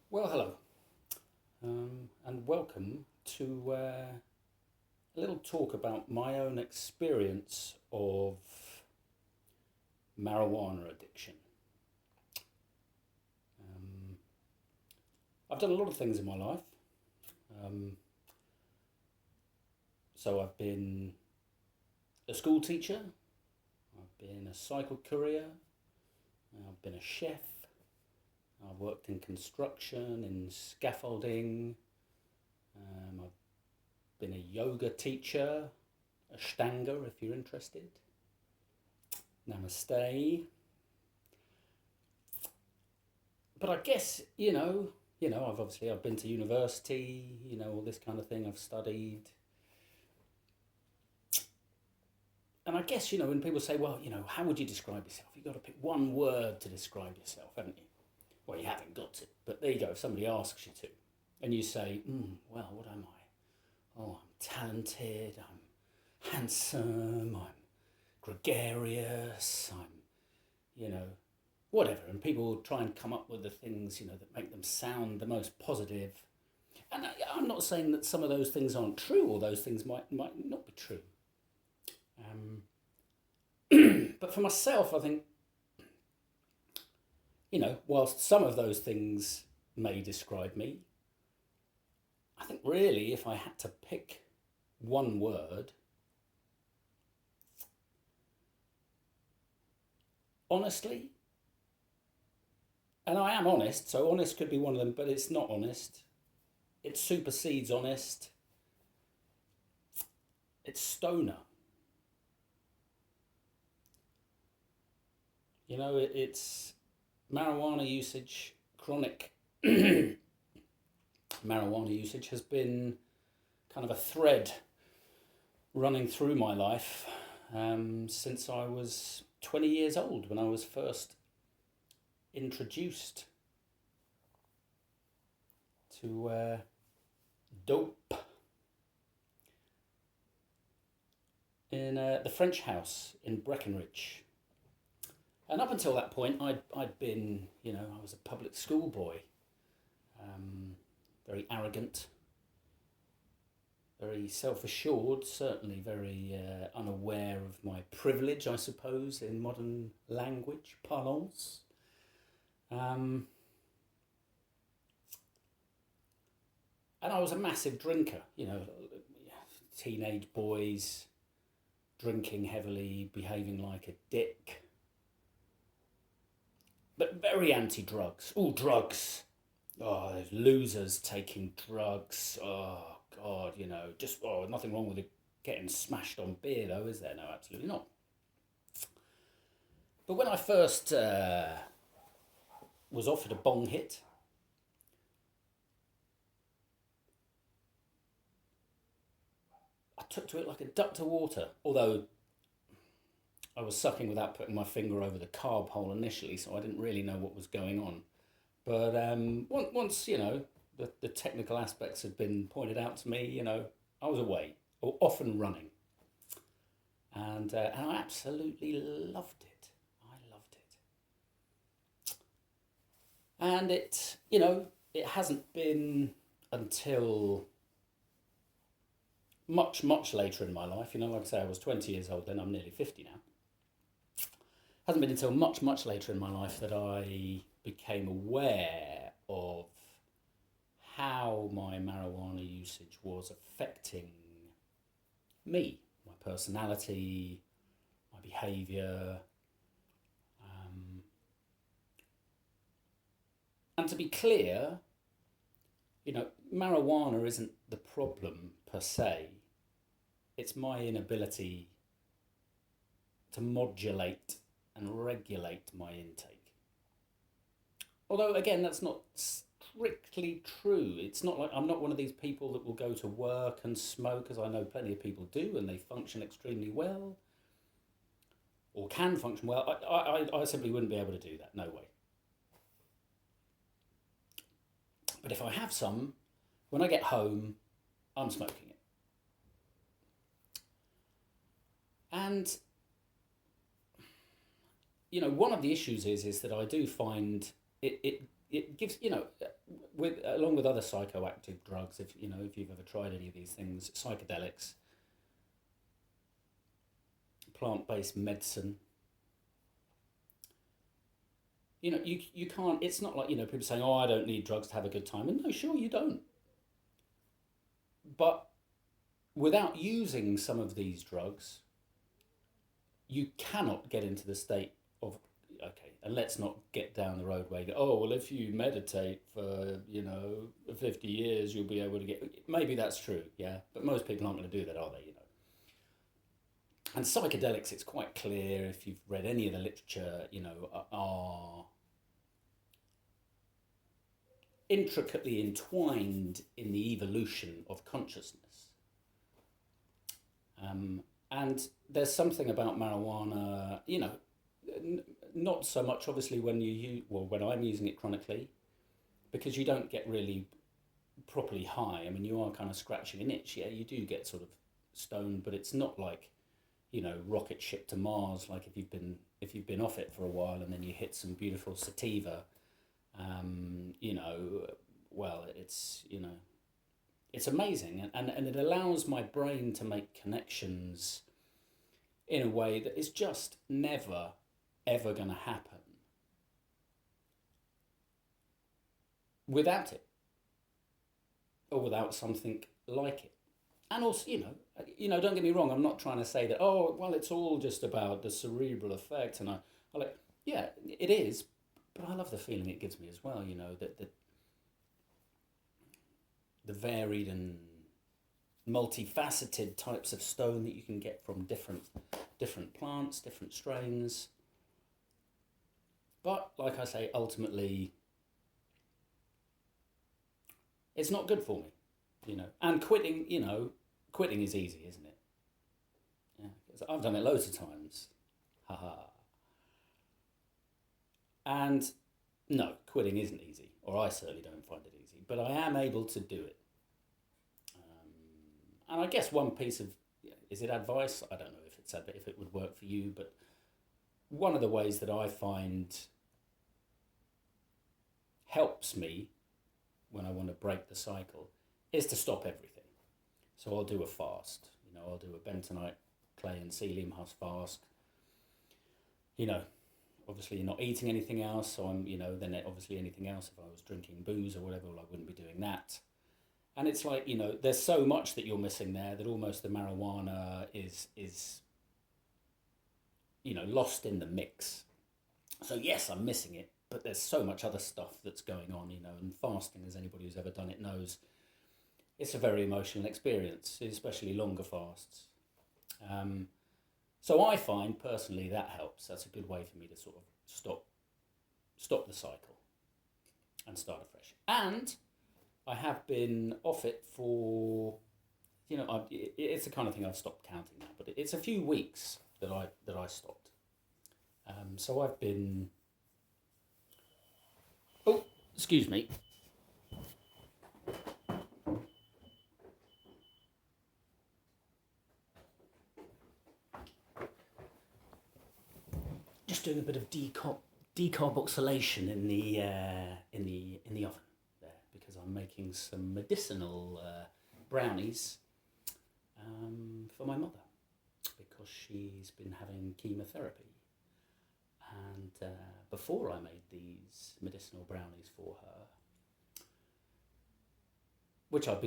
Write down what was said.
Well, hello, and welcome to a little talk about my own experience of marijuana addiction. Um, I've done a lot of things in my life. Um, so I've been a school teacher, I've been a cycle courier, I've been a chef, I've worked in construction, in scaffolding, I've been a yoga teacher, a Ashtanga if you're interested. Namaste. But I guess, I've been to university, all this kind of thing. I've studied. And I guess, when people say, well, how would you describe yourself? You've got to pick one word to describe yourself, haven't you? Well, you haven't got to. But there you go. If somebody asks you to, and you say, well, what am I? Oh, I'm talented, I'm handsome, I'm gregarious, whatever. And people try and come up with the things, that make them sound the most positive. And I'm not saying that some of those things aren't true, or those things might not be true. But for myself, I think, whilst some of those things may describe me, I think really if I had to pick one word, honestly, and I am honest, so honest could be one of them, but it's not honest. It supersedes honest. It's stoner. It's marijuana usage, chronic marijuana usage has been kind of a thread running through my life since I was 20 years old, when I was first introduced to dope in the French House in Breckenridge. And up until that point, I'd been, I was a public school boy, very arrogant, very self-assured, certainly very unaware of my privilege, I suppose, in modern language, parlance. And I was a massive drinker, teenage boys, drinking heavily, behaving like a dick. But very anti-drugs. All drugs. Oh, those losers taking drugs. Oh, God, nothing wrong with it getting smashed on beer, though, is there? No, absolutely not. But when I first was offered a bong hit, I took to it like a duck to water, although I was sucking without putting my finger over the carb hole initially, so I didn't really know what was going on. But once, the technical aspects had been pointed out to me, I was away, or off and running. And I absolutely loved it. I loved it. And it hasn't been until much, much later in my life, like I say, I was 20 years old then, I'm nearly 50 now. Hasn't been until much, much later in my life that I became aware of how my marijuana usage was affecting me, my personality, my behaviour. And to be clear, marijuana isn't the problem per se. It's my inability to modulate and regulate my intake. Although, again, that's not strictly true. It's not like I'm not one of these people that will go to work and smoke, as I know plenty of people do, and they function extremely well, or can function well. I simply wouldn't be able to do that, no way. But if I have some, when I get home, I'm smoking it. And one of the issues is that I do find it gives, with along with other psychoactive drugs, if you've ever tried any of these things, psychedelics, plant-based medicine, you can't. It's not like people saying, "Oh, I don't need drugs to have a good time," and no, sure you don't. But without using some of these drugs, you cannot get into the state of, okay, and let's not get down the road where you go, oh, well, if you meditate for 50 years, you'll be able to get. Maybe that's true, yeah, but most people aren't going to do that, are they? And psychedelics, it's quite clear if you've read any of the literature, are intricately entwined in the evolution of consciousness. And there's something about marijuana, not so much obviously when when I'm using it chronically, because you don't get really properly high. I mean, you are kind of scratching an itch. Yeah, you do get sort of stoned, but it's not like, rocket ship to Mars. Like if you've been off it for a while and then you hit some beautiful sativa, well, it's amazing, and it allows my brain to make connections in a way that is just never ever going to happen without it, or without something like it. And also, don't get me wrong, I'm not trying to say that, oh, well, it's all just about the cerebral effect, and I like, yeah, it is, but I love the feeling it gives me as well, that the varied and multifaceted types of stone that you can get from different plants, different strains. But like I say, ultimately, it's not good for me, And quitting is easy, isn't it? Yeah, 'cause I've done it loads of times. Haha. And no, quitting isn't easy, or I certainly don't find it easy. But I am able to do it. And I guess one piece of, is it advice? I don't know if it would work for you, but one of the ways that I find helps me when I want to break the cycle is to stop everything. So I'll do a fast. I'll do a bentonite, clay and psyllium husk fast. Obviously you're not eating anything else, so then obviously anything else, if I was drinking booze or whatever, well, I wouldn't be doing that. And it's like, there's so much that you're missing there that almost the marijuana is lost in the mix. So yes, I'm missing it, but there's so much other stuff that's going on, and fasting, as anybody who's ever done it knows, it's a very emotional experience, especially longer fasts. So I find personally that helps. That's a good way for me to sort of stop the cycle and start afresh. And I have been off it for, it's the kind of thing I've stopped counting now, but it's a few weeks that I stopped. So I've been, oh, excuse me. Just doing a bit of decarboxylation in the oven there, because I'm making some medicinal brownies for my mother, because she's been having chemotherapy. And before I made these medicinal brownies for her, which I've been